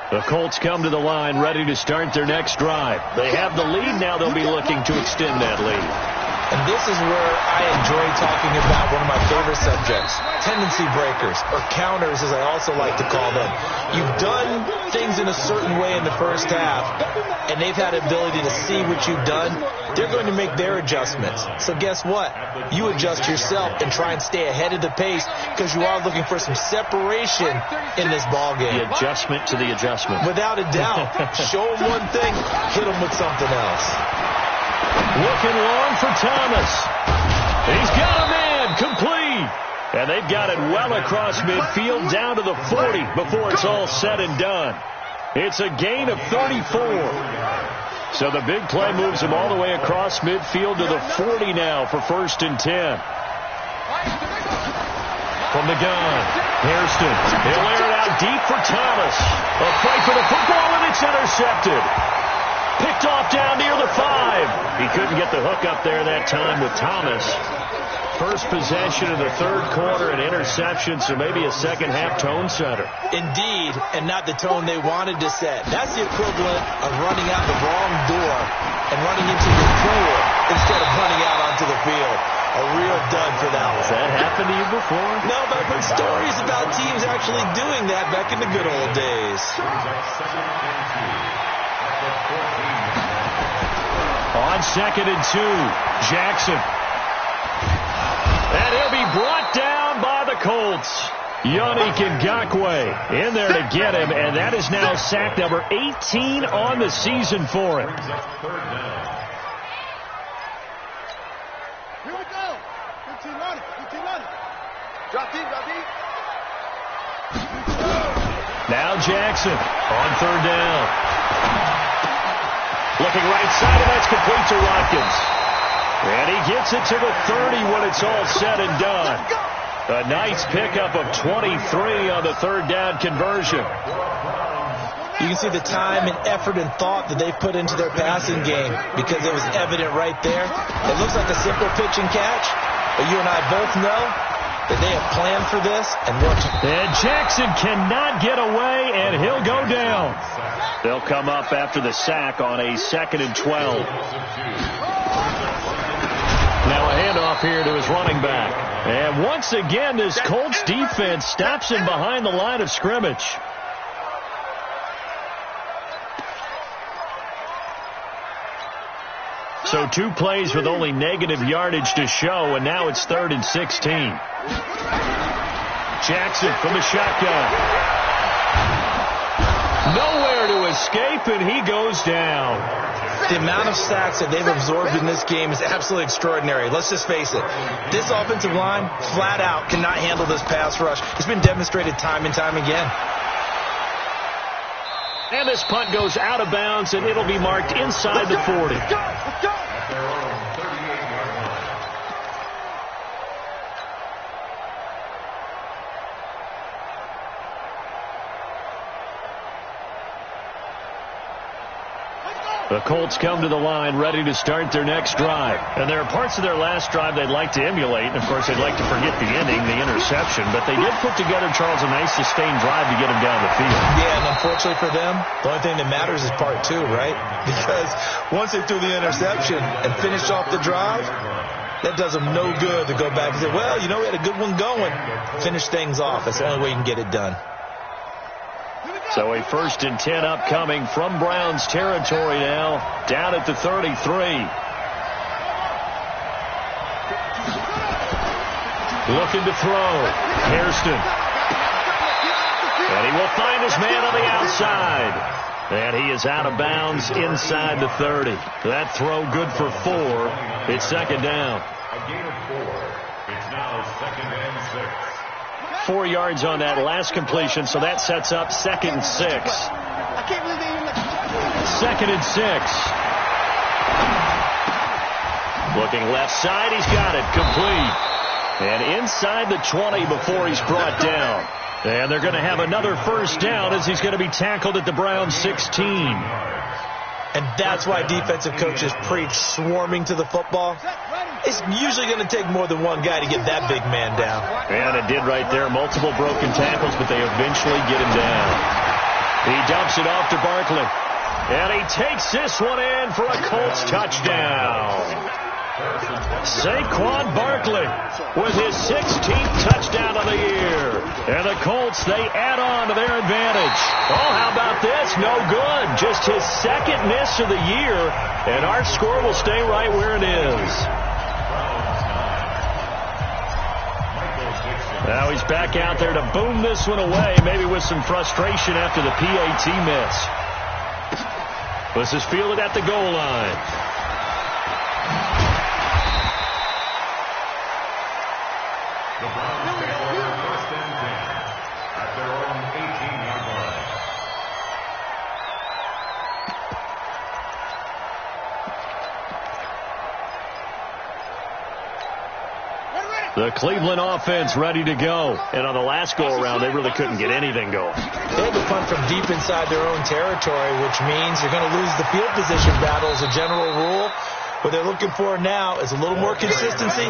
S4: The Colts come to the line ready to start their next drive. They have the lead. Now they'll be looking to extend that lead.
S6: And this is where I enjoy talking about one of my favorite subjects, tendency breakers, or counters as I also like to call them. You've done things in a certain way in the first half, and they've had the ability to see what you've done. They're going to make their adjustments. So guess what? You adjust yourself and try and stay ahead of the pace because you are looking for some separation in this ballgame.
S4: The adjustment to the adjustment.
S6: Without a doubt. Show them one thing, hit them with something else.
S4: Looking long for Thomas. He's got a man, complete. And they've got it well across midfield down to the 40 before it's all said and done. It's a gain of 34. So the big play moves him all the way across midfield to the 40 now for 1st and 10. From the gun, Hairston. He'll air it out deep for Thomas. A fight for the football, and it's intercepted. Picked off down near the 5. He couldn't get the hook up there that time with Thomas. First possession of the third quarter, an interception, so maybe a second-half tone setter.
S6: Indeed, and not the tone they wanted to set. That's the equivalent of running out the wrong door and running into your pool instead of running out onto the field. A real dud for that one.
S4: Has that happened to you before?
S6: No, but I've heard stories about teams actually doing that back in the good old days.
S4: On 2nd and 2, Jackson. And he'll be brought down by the Colts. Yannick Ngakoue in there to get him, and that is now sack number 18 on the season for him.
S5: Here we go. 15 on it. 15 on it. Drop deep, drop deep.
S4: Now Jackson on 3rd down. Looking right side, and that's complete to Watkins. And he gets it to the 30 when it's all said and done. A nice pickup of 23 on the 3rd down conversion.
S6: You can see the time and effort and thought that they put into their passing game because it was evident right there. It looks like a simple pitch and catch, but you and I both know that they have planned for this and worked.
S4: And Jackson cannot get away, and he'll go down. They'll come up after the sack on a 2nd and 12. Now a handoff here to his running back. And once again, this Colts defense stops him behind the line of scrimmage. So 2 plays with only negative yardage to show, and now it's 3rd and 16. Jackson from the shotgun. Nowhere to escape, and he goes down.
S6: The amount of sacks that they've absorbed in this game is absolutely extraordinary. Let's just face it. This offensive line, flat out, cannot handle this pass rush. It's been demonstrated time and time again.
S4: And this punt goes out of bounds, and it'll be marked inside the 40.
S5: Let's go.
S4: The Colts come to the line ready to start their next drive. And there are parts of their last drive they'd like to emulate. And, of course, they'd like to forget the ending, the interception. But they did put together, Charles, a nice sustained drive to get him down the field.
S6: Yeah, and unfortunately for them, the only thing that matters is part 2, right? Because once they threw the interception and finished off the drive, that does them no good to go back and say, well, you know, we had a good one going. Finish things off. That's the only way you can get it done.
S4: So a 1st and 10 upcoming from Browns territory now, down at the 33. Looking to throw. Hairston. And he will find his man on the outside. And he is out of bounds inside the 30. That throw good for 4. It's 2nd down.
S3: A gain of 4. It's now 2nd and 6.
S4: 4 yards on that last completion, so that sets up 2nd and 6.
S5: I can't believe they even
S4: 2nd and 6. Looking left side, he's got it, complete. And inside the 20 before he's brought down. And they're going to have another 1st down as he's going to be tackled at the Browns 16.
S6: And that's why defensive coaches preach swarming to the football. It's usually going to take more than one guy to get that big man down.
S4: And it did right there. Multiple broken tackles, but they eventually get him down. He dumps it off to Barkley. And he takes this one in for a Colts touchdown. Saquon Barkley with his 16th touchdown of the year. And the Colts, they add on to their advantage. Oh, how about this? No good. Just his 2nd miss of the year. And our score will stay right where it is. Now he's back out there to boom this one away, maybe with some frustration after the PAT miss. This is fielded at the goal line.
S3: The Browns take over 1st and 10 at their own 18-yard line.
S4: The Cleveland offense ready to go. And on the last go-around, they really couldn't get anything going.
S6: They had to punt from deep inside their own territory, which means you're going to lose the field position battle as a general rule. What they're looking for now is a little more consistency,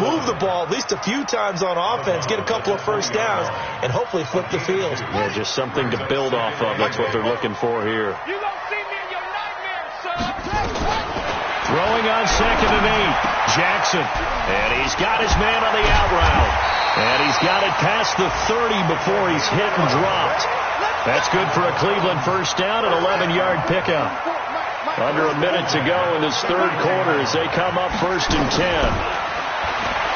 S6: move the ball at least a few times on offense, get a couple of first downs, and hopefully flip the field.
S4: Yeah, just something to build off of. That's what they're looking for here.
S5: You don't see me in your nightmares, son.
S4: Throwing on 2nd and 8. Jackson. And he's got his man on the out route. And he's got it past the 30 before he's hit and dropped. That's good for a Cleveland first down, an 11-yard pickup. Under a minute to go in this third quarter as they come up 1st and 10.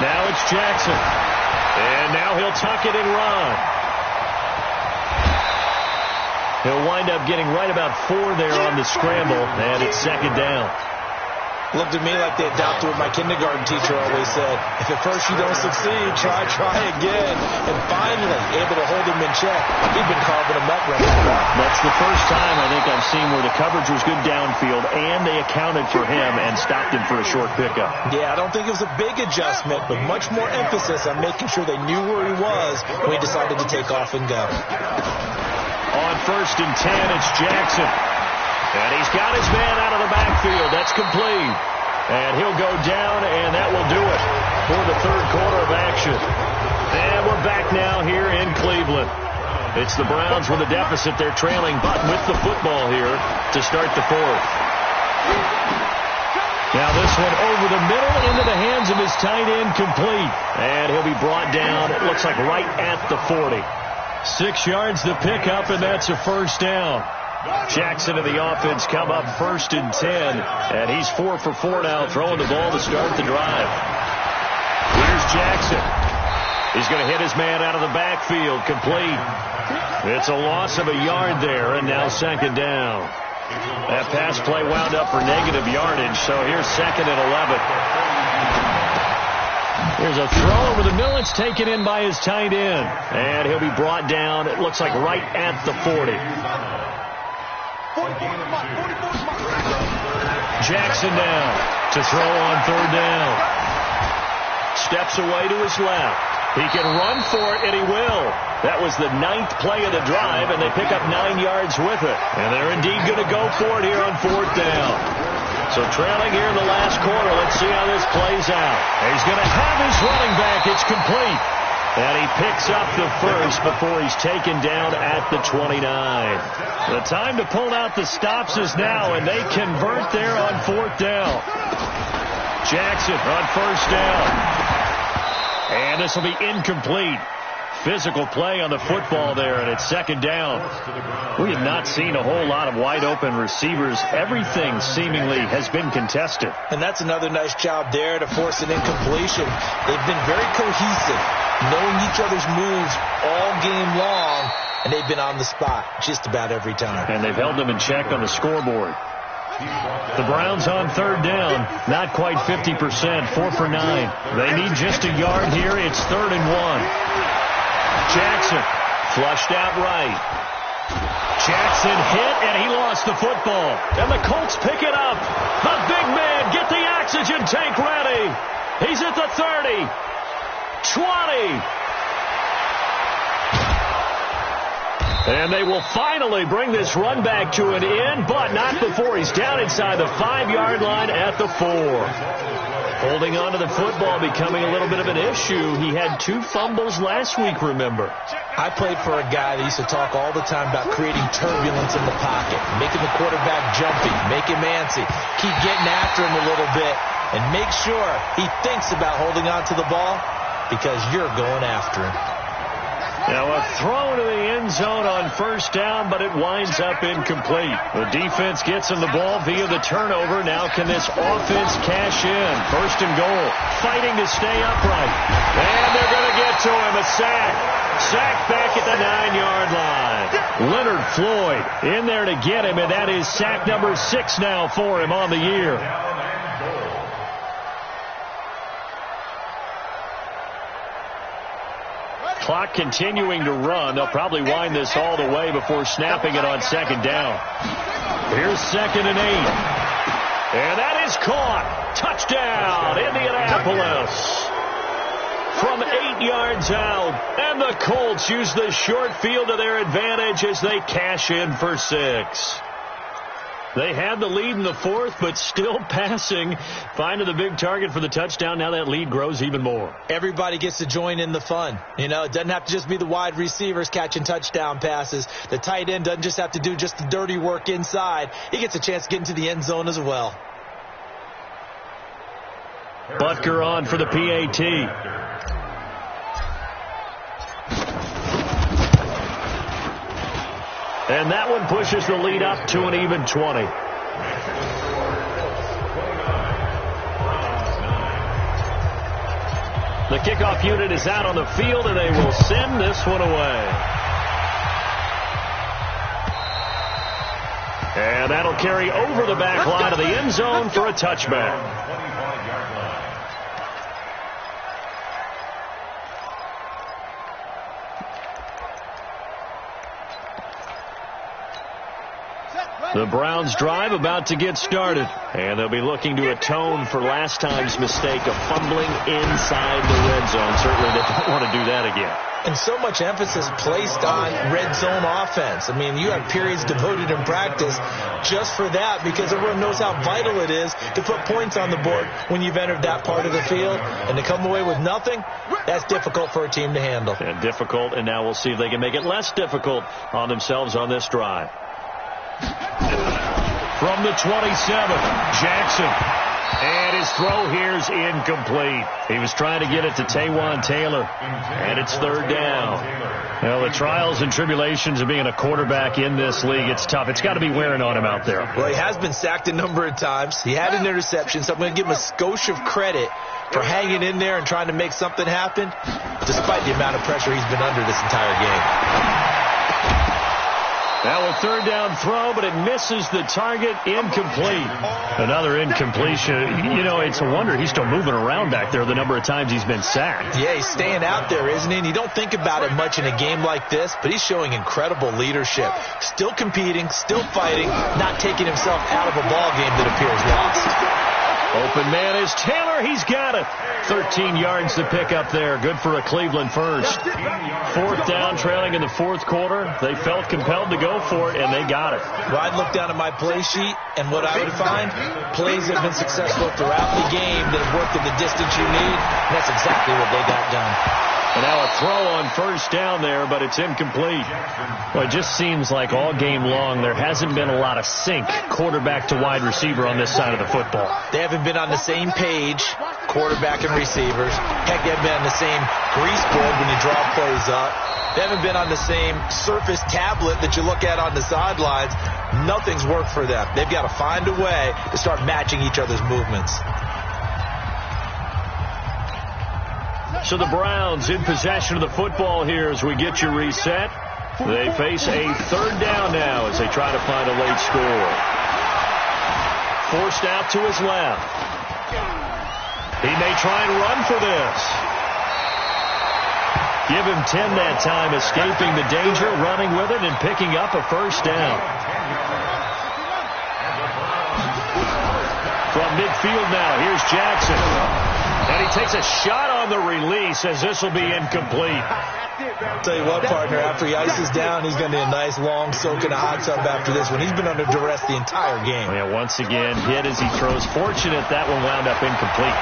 S4: Now it's Jackson. And now he'll tuck it and run. He'll wind up getting right about 4 there on the scramble, and it's 2nd down.
S6: Looked at me like they adopted what my kindergarten teacher always said. If at first you don't succeed, try again. And finally, able to hold him in check. He'd been carving him up right now.
S4: That's the first time I think I've seen where the coverage was good downfield, and they accounted for him and stopped him for a short pickup.
S6: Yeah, I don't think it was a big adjustment, but much more emphasis on making sure they knew where he was when he decided to take off and go.
S4: On 1st and 10, it's Jackson. And he's got his man out of the backfield. That's complete. And he'll go down, and that will do it for the third quarter of action. And we're back now here in Cleveland. It's the Browns with a deficit. They're trailing, but with the football here to start the fourth. Now this one over the middle into the hands of his tight end, complete. And he'll be brought down, it looks like right at the 40. 6 yards the pickup, and that's a first down. Jackson and the offense come up 1st and 10, and he's 4 for 4 now, throwing the ball to start the drive. Here's Jackson. He's going to hit his man out of the backfield, complete. It's a loss of a yard there, and now 2nd down. That pass play wound up for negative yardage, so here's 2nd and 11. Here's a throw over the middle. It's taken in by his tight end, and he'll be brought down, it looks like right at the 40. Jackson now to throw on 3rd down. Steps away to his left. He can run for it, and he will. That was the 9th play of the drive, and they pick up 9 yards with it. And they're indeed going to go for it here on 4th down. So trailing here in the last quarter, let's see how this plays out. He's going to have his running back. It's complete. And he picks up the first before he's taken down at the 29. The time to pull out the stops is now, and they convert there on 4th down. Jackson on 1st down. And this will be incomplete. Physical play on the football there, and it's 2nd down. We have not seen a whole lot of wide-open receivers. Everything seemingly has been contested.
S6: And that's another nice job there to force an incompletion. They've been very cohesive, knowing each other's moves all game long, and they've been on the spot just about every time.
S4: And they've held them in check on the scoreboard. The Browns on 3rd down, not quite 50%, 4 for 9. They need just a yard here. It's 3rd and 1. Jackson flushed out right. Jackson hit, and he lost the football. And the Colts pick it up. The big man, get the oxygen tank ready. He's at the 30, 20. And they will finally bring this run back to an end, but not before he's down inside the 5-yard line at the 4. Holding on to the football becoming a little bit of an issue. He had 2 fumbles last week, remember.
S6: I played for a guy that used to talk all the time about creating turbulence in the pocket, making the quarterback jumpy, make him antsy, keep getting after him a little bit, and make sure he thinks about holding on to the ball because you're going after him.
S4: Now a throw to the end zone on 1st down, but it winds up incomplete. The defense gets him the ball via the turnover. Now can this offense cash in? 1st and goal. Fighting to stay upright. And they're going to get to him. A sack. Sack back at the 9-yard line. Leonard Floyd in there to get him, and that is sack number 6 now for him on the year. Clock continuing to run. They'll probably wind this all the way before snapping it on 2nd down. Here's 2nd and 8. And that is caught. Touchdown, Indianapolis. from 8 yards out. And the Colts use the short field to their advantage as they cash in for 6. They had the lead in the fourth, but still passing, finding the big target for the touchdown. Now that lead grows even more.
S6: Everybody gets to join in the fun. You know, it doesn't have to just be the wide receivers catching touchdown passes. The tight end doesn't just have to do just the dirty work inside. He gets a chance to get into the end zone as well.
S4: Butker on for the PAT. And that one pushes the lead up to an even 20. The kickoff unit is out on the field, and they will send this one away. And that'll carry over the back line of the end zone for a touchback. The Browns' drive about to get started, and they'll be looking to atone for last time's mistake of fumbling inside the red zone. Certainly they don't want to do that again.
S6: And so much emphasis placed on red zone offense. I mean, you have periods devoted in practice just for that because everyone knows how vital it is to put points on the board when you've entered that part of the field. And to come away with nothing, that's difficult for a team to handle.
S4: And difficult, and now we'll see if they can make it less difficult on themselves on this drive. From the 27, Jackson. And his throw here is incomplete. He was trying to get it to Taywan Taylor. And it's third down. Well, the trials and tribulations of being a quarterback in this league, it's tough. It's got to be wearing on him out there.
S6: Well, he has been sacked a number of times. He had an interception, so I'm going to give him a skosh of credit for hanging in there and trying to make something happen, despite the amount of pressure he's been under this entire game.
S4: Now a third down throw, but it misses the target. Incomplete. Another incompletion. You know, it's a wonder he's still moving around back there the number of times he's been sacked.
S6: Yeah, he's staying out there, isn't he? And you don't think about it much in a game like this, but he's showing incredible leadership. Still competing, still fighting, not taking himself out of a ball game that appears lost.
S4: Open man is Taylor. He's got it. 13 yards to pick up there. Good for a Cleveland first. Fourth down, trailing in the fourth quarter. They felt compelled to go for it, and they got it.
S6: Well, I'd look down at my play sheet, and what I would find, plays that have been successful throughout the game that have worked at the distance you need, and that's exactly what they got done.
S4: And now a throw on first down there, but it's incomplete. Well, it just seems like all game long there hasn't been a lot of sync quarterback to wide receiver on this side of the football.
S6: They haven't been on the same page, quarterback and receivers. Heck, they haven't been on the same grease board when you draw plays up. They haven't been on the same surface tablet that you look at on the sidelines. Nothing's worked for them. They've got to find a way to start matching each other's movements.
S4: So the Browns in possession of the football here as we get you reset. They face a third down now as they try to find a late score. Forced out to his left. He may try and run for this. Give him 10 that time, escaping the danger, running with it, and picking up a first down. From midfield now, here's Jackson. And he takes a shot on the release as this will be incomplete.
S6: I'll tell you what, partner, after he ices down, he's going to need a nice long soak in a hot tub after this one. He's been under duress the entire game.
S4: Yeah, once again, hit as he throws. Fortunate that one wound up incomplete.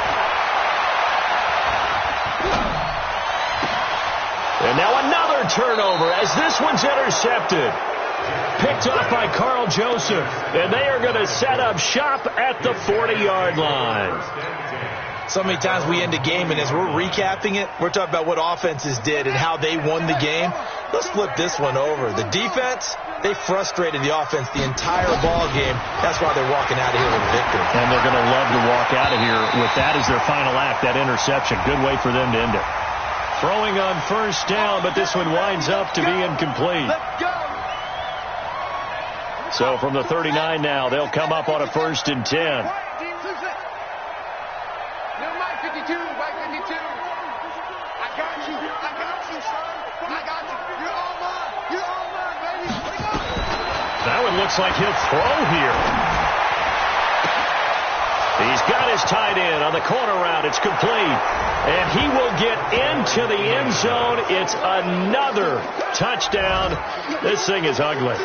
S4: And now another turnover as this one's intercepted. Picked off by Carl Joseph. And they are going to set up shop at the 40-yard line.
S6: So many times we end a game, and as we're recapping it, we're talking about what offenses did and how they won the game. Let's flip this one over. The defense, they frustrated the offense the entire ball game. That's why they're walking out of here with a victory.
S4: And they're going to love to walk out of here with that as their final act, that interception. Good way for them to end it. Throwing on first down, but this one winds up to be incomplete. So from the 39 now, they'll come up on a 1st and 10. That one looks like he'll throw here. He's got his tight end on the corner route. It's complete. And he will get into the end zone. It's another touchdown. This thing is ugly.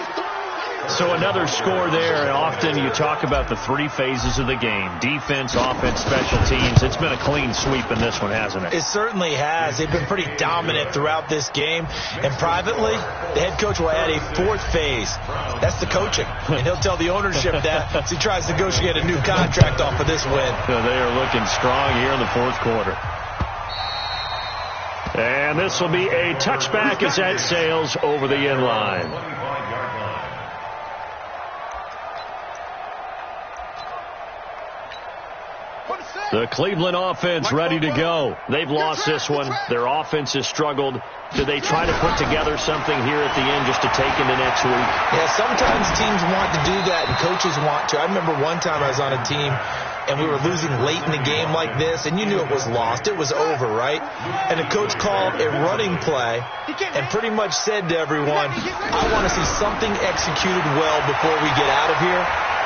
S4: So another score there, and often you talk about the three phases of the game: defense, offense, special teams. It's been a clean sweep in this one, hasn't it?
S6: It certainly has. They've been pretty dominant throughout this game. And privately, the head coach will add a fourth phase. That's the coaching. And he'll tell the ownership that as he tries to negotiate a new contract off of this win.
S4: So they are looking strong here in the fourth quarter. And this will be a touchback as that sails over the end line. The Cleveland offense ready to go. They've lost this one. Their offense has struggled. Do they try to put together something here at the end just to take into next week?
S6: Yeah, sometimes teams want to do that and coaches want to. I remember one time I was on a team and we were losing late in the game like this, and you knew it was lost. It was over, right? And the coach called a running play and pretty much said to everyone, I want to see something executed well before we get out of here.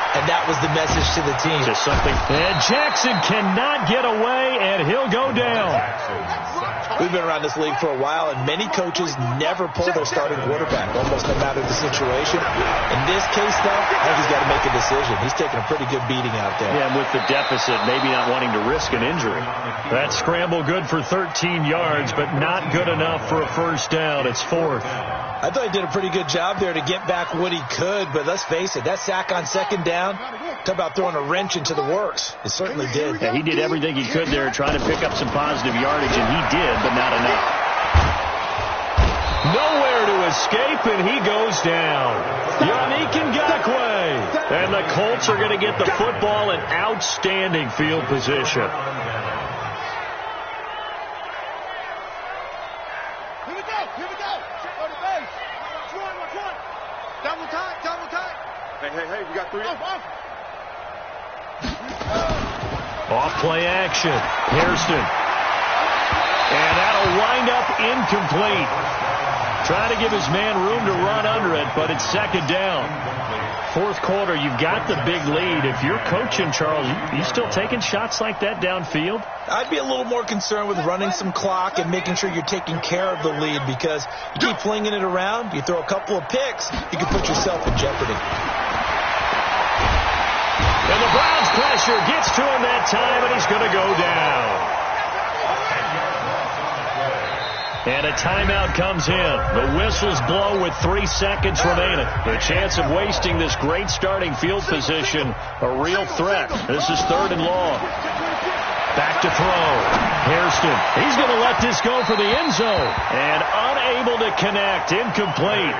S6: And that was the message to the team.
S4: Just something. And Jackson cannot get away, and he'll go down.
S6: We've been around this league for a while, and many coaches never pull their starting quarterback, almost no matter the situation. In this case, though, I think he's got to make a decision. He's taking a pretty good beating out there.
S4: Yeah, and with the deficit, maybe not wanting to risk an injury. That scramble good for 13 yards, but not good enough for a first down. It's fourth.
S6: I thought he did a pretty good job there to get back what he could, but let's face it, that sack on second down, talk about throwing a wrench into the works. It certainly did.
S4: Yeah, he did everything he could there trying to pick up some positive yardage, and he did, but not enough. Nowhere to escape, and he goes down. Yannick Ngakoue. And the Colts are going to get the football in outstanding field position.
S5: Hey, we got three.
S4: Off play action. Hairston. And that'll wind up incomplete. Trying to give his man room to run under it, but it's second down. Fourth quarter, you've got the big lead. If you're coaching, Charles, you still taking shots like that downfield?
S6: I'd be a little more concerned with running some clock and making sure you're taking care of the lead, because you keep flinging it around, you throw a couple of picks, you can put yourself in jeopardy.
S4: And the Browns pressure gets to him that time, and he's going to go down. And a timeout comes in. The whistles blow with 3 seconds remaining. The chance of wasting this great starting field position, a real threat. This is third and long. Back to throw. Hairston. He's going to let this go for the end zone. And unable to connect. Incomplete.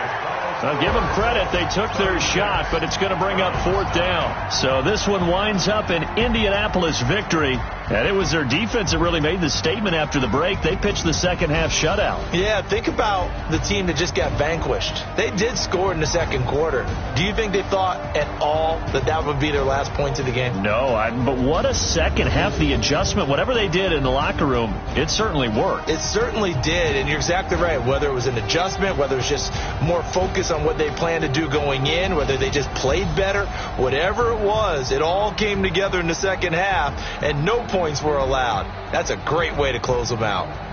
S4: I'll give them credit. They took their shot, but it's going to bring up fourth down. So this one winds up an Indianapolis victory. And it was their defense that really made the statement after the break. They pitched the second half shutout.
S6: Yeah, think about the team that just got vanquished. They did score in the second quarter. Do you think they thought at all that that would be their last points of the game?
S4: No, but what a second half. The adjustment, whatever they did in the locker room, it certainly worked.
S6: It certainly did, and you're exactly right. Whether it was an adjustment, whether it was just more focus on what they planned to do going in, whether they just played better, whatever it was, it all came together in the second half, and no points were allowed. That's a great way to close them out.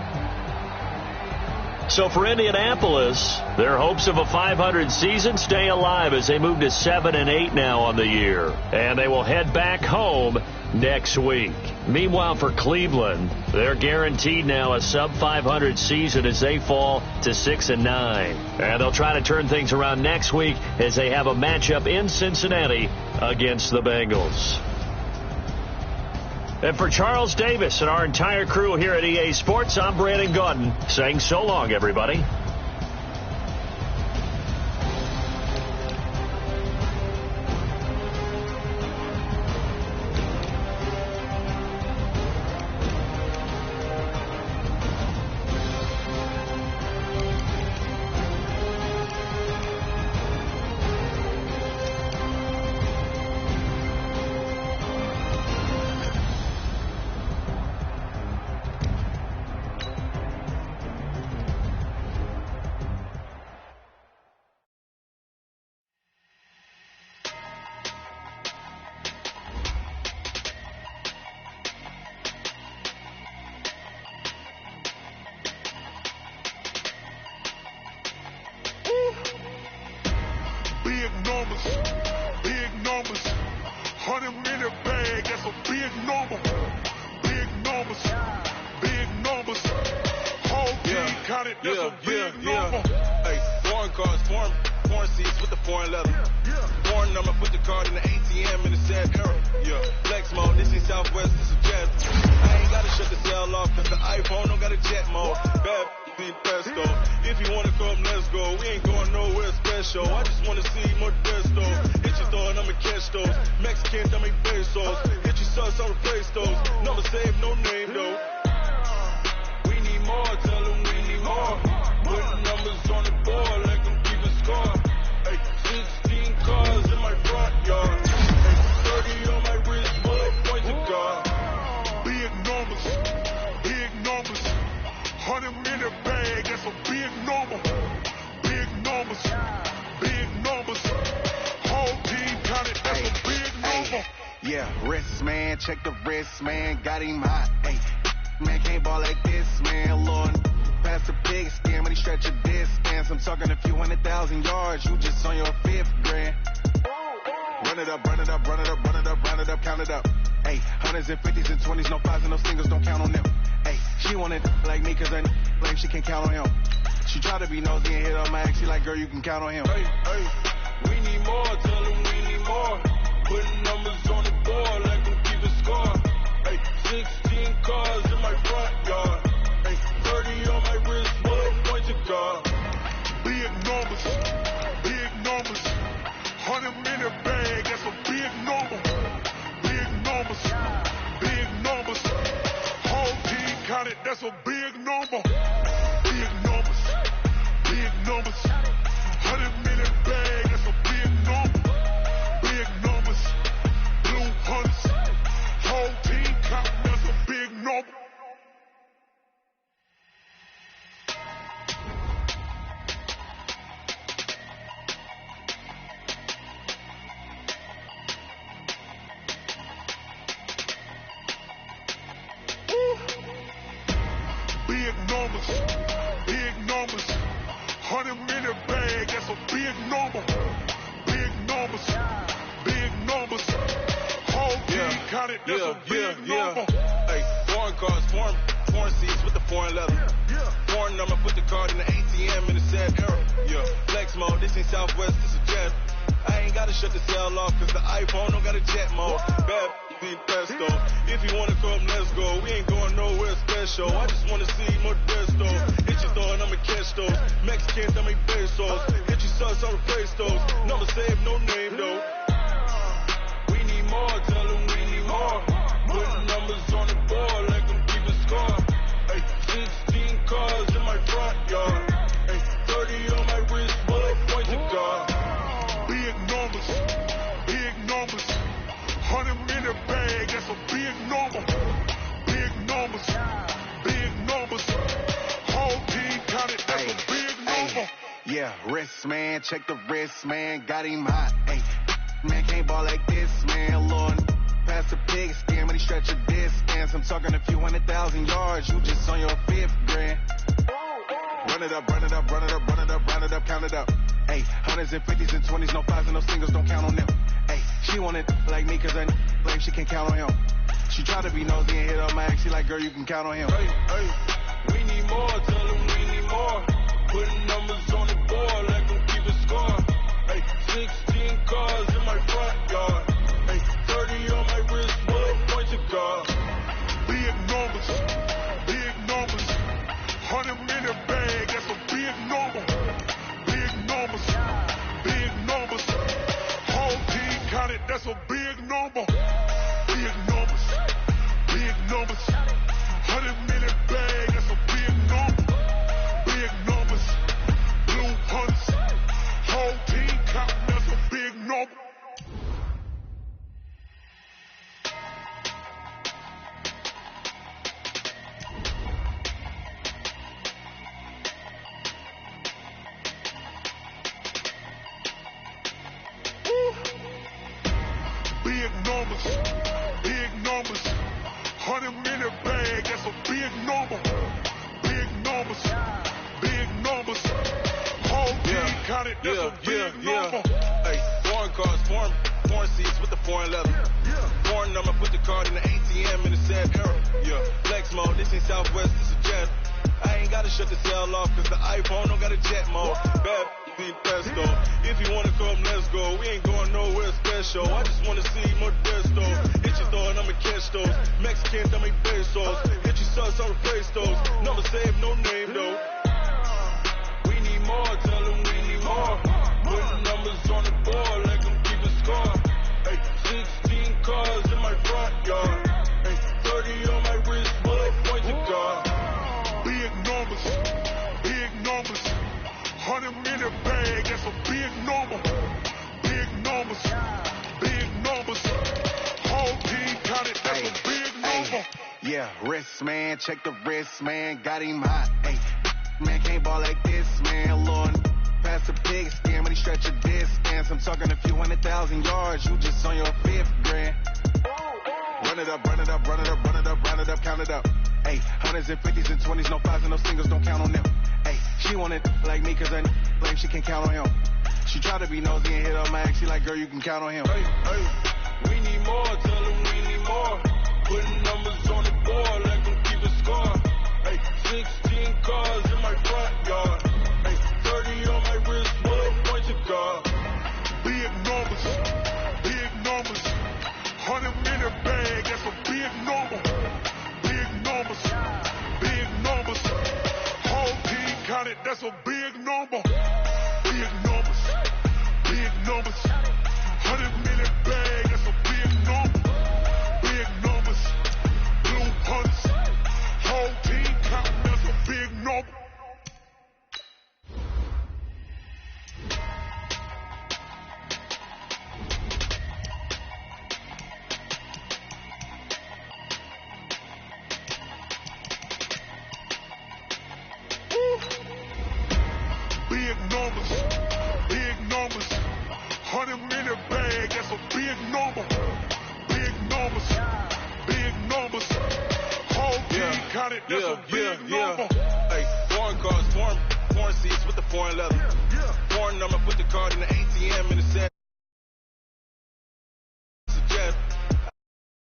S4: So for Indianapolis, their hopes of a 500 season stay alive as they move to 7-8 now on the year. And they will head back home next week. Meanwhile, for Cleveland, they're guaranteed now a sub-500 season as they fall to 6-9. And they'll try to turn things around next week as they have a matchup in Cincinnati against the Bengals. And for Charles Davis and our entire crew here at EA Sports, I'm Brandon Gaudin saying so long, everybody.
S3: numbers, big numbers. 100 minute bag, that's a big number. Big numbers, big numbers. Whole team counted, that's a big number.
S2: Hey, foreign cars, foreign seats with the foreign leather. Foreign number, put the card in the ATM in the sad era. Yeah, flex mode, this ain't Southwest, this is Jazz. I ain't gotta shut the cell off, cause the iPhone don't got a jet mode. Bad be pesto. If you wanna come, let's go. We ain't going nowhere special. I just wanna see more desto. Hit your thought, I'ma catch those. Mexicans, I make pesos. Hit your sus, I'll replace those. Number save, no name though. We need more, tell them we need more. Put numbers on the board, like them keep a score. Hey, 16 cars in my front yard. Hey, 30 on my wrist, bullet point to God.
S3: Big numbers, big numbers. 100 minute bag, that's a big number. Big numbers, big numbers. Whole team counted, that's a big number.
S1: Yeah, wrist, man, check the wrist, man, got him hot. Hey, man, can't ball like this, man, Lord. Pass the big skin when he stretch a distance. I'm talking a few 100,000 yards, you just on your 5th grand. Run it up, run it up, run it up, run it up, run it up, count it up. Hey, hundreds and 50s and 20s, no 5s and no singles, don't count on them. Hey, she wanted like me cause her blame, she can count on him. She tried to be nosy and hit on my ex, she like, girl, you can count on him.
S2: Hey, we need more, tell them we need more. Putting numbers on the board, like them keep a score. Hey, 16 cars in my front yard. Hey, 30 on my wrist, bullet point to God.
S3: Big numbers, big numbers. 100 minute bag, that's a big number. Big numbers, big numbers. Whole team counted, that's a big number. Big numbers, big numbers. 100 minute bag, that's a big number. Big numbers, blue hunts. Whole team counting, that's a big number. Big numbers, big numbers. 100 minute bag, that's a big number. Big numbers, big numbers. Whole team counted, that's a big number.
S2: Hey, foreign cars, foreign seats with the foreign leather. Foreign number, put the card in the ATM in the sad era. Yeah, flex mode, this ain't Southwest, this is Jazz. I ain't gotta shut the cell off, cause the iPhone don't got a jet mode. Bad be pesto. If you wanna come, let's go. We ain't going nowhere special. I just wanna see more desto. Hit your thought, I'ma catch those. Mexicans, I make pesos. Hit your sus, I'll replace those. Number save, no name though. We need more, tell them we need more. Put numbers on the board, like them keep a score. Hey, 16 cars in my front yard. Hey, 30 on my wrist, bullet point to God.
S3: Big numbers, big numbers. 100 minute bag, that's a big number. Big numbers, big numbers. Whole team counted, that's a big number.
S1: Yeah, wrist, man, check the wrist, man, got him hot. Hey, man, can't ball like this, man, Lord. Pass the big skin when he stretch a distance. I'm talking a few 100,000 yards, you just on your 5th grand. Run it up, run it up, run it up, run it up, run it up, count it up. Hey, hundreds and 50s and 20s, no 5s and no singles, don't count on them. Hey, she wanted like me cause her blame, she can count on him. She tried to be nosy and hit on my ex, she like, girl, you can count on him.
S2: Hey, we need more, tell them we need more. Putting numbers on the board, like them keep a score. Hey, 16 cars in my front yard. Hey, 30 on my wrist, bullet point to God.
S3: Big numbers, big numbers. 100 minute bag, that's a big number. Big numbers, big numbers. Whole team counted, that's a big number. Big numbers, big numbers. 100 minute bag, that's a big number. Big numbers, blue hunts. Whole team counting, that's a big number. Big numbers, big numbers. 100 minute bag, that's a big number. Big numbers, big numbers. Whole team counted, that's a big number.
S2: Hey, Foreign cars, foreign seats with the foreign leather. Foreign number, put the card in the ATM in the sad era. Yeah, flex mode, this ain't Southwest, this is jet. I ain't gotta shut the cell off, cause the iPhone don't got a jet mode. Bad be pesto. If you wanna come, let's go. We ain't going nowhere special. I just wanna see Modesto. Hit your door and I'ma catch those. Mexicans, I make pesos. Hit your sus, I'll replace those. Never save no name though. We need more, tell them we need more. Putting numbers on the board like I'm keeping score. Hey, 16 cars in my front yard. Hey, 30 on my wrist, bullet point to God.
S3: Big numbers, big numbers. 100 minute bag, that's a big number. Big numbers, big numbers. Whole team counted, that's a big number.
S1: Yeah, wrist, man, check the wrist, man, got him hot. Hey, man, can't ball like this, man, Lord. Pass the pig skin when he stretch a distance. I'm talking a few 100,000 yards, you just on your 5th grand. Run it up, run it up, run it up, run it up, run it up, count it up. Hey, hundreds and 50s and 20s, no 5s and no singles, don't count on them. Hey, she wanted like me cause her blame, she can count on him. She tried to be nosy and hit her max, she like, girl, you can count on him.
S2: Hey, we need more, tell them we need more. Putting numbers on the board like I'm keeping score. Hey, 16 cars in my front yard. Hey, 30 on my wrist, bullet point to God.
S3: Big numbers, big numbers. 100 minute bag, that's a big number. Big numbers, big numbers. Whole team counted, that's a big number. Big numbers, big numbers. 100 minute bag, that's a big number. Big numbers, blue punts. Whole team counting, that's a big number. Big numbers, big numbers. 100 minute bag, that's a big number. Big numbers, big numbers. Whole team counted, that's a big number.
S2: Hey, foreign cars, foreign seats with the foreign leather. Foreign number, put the card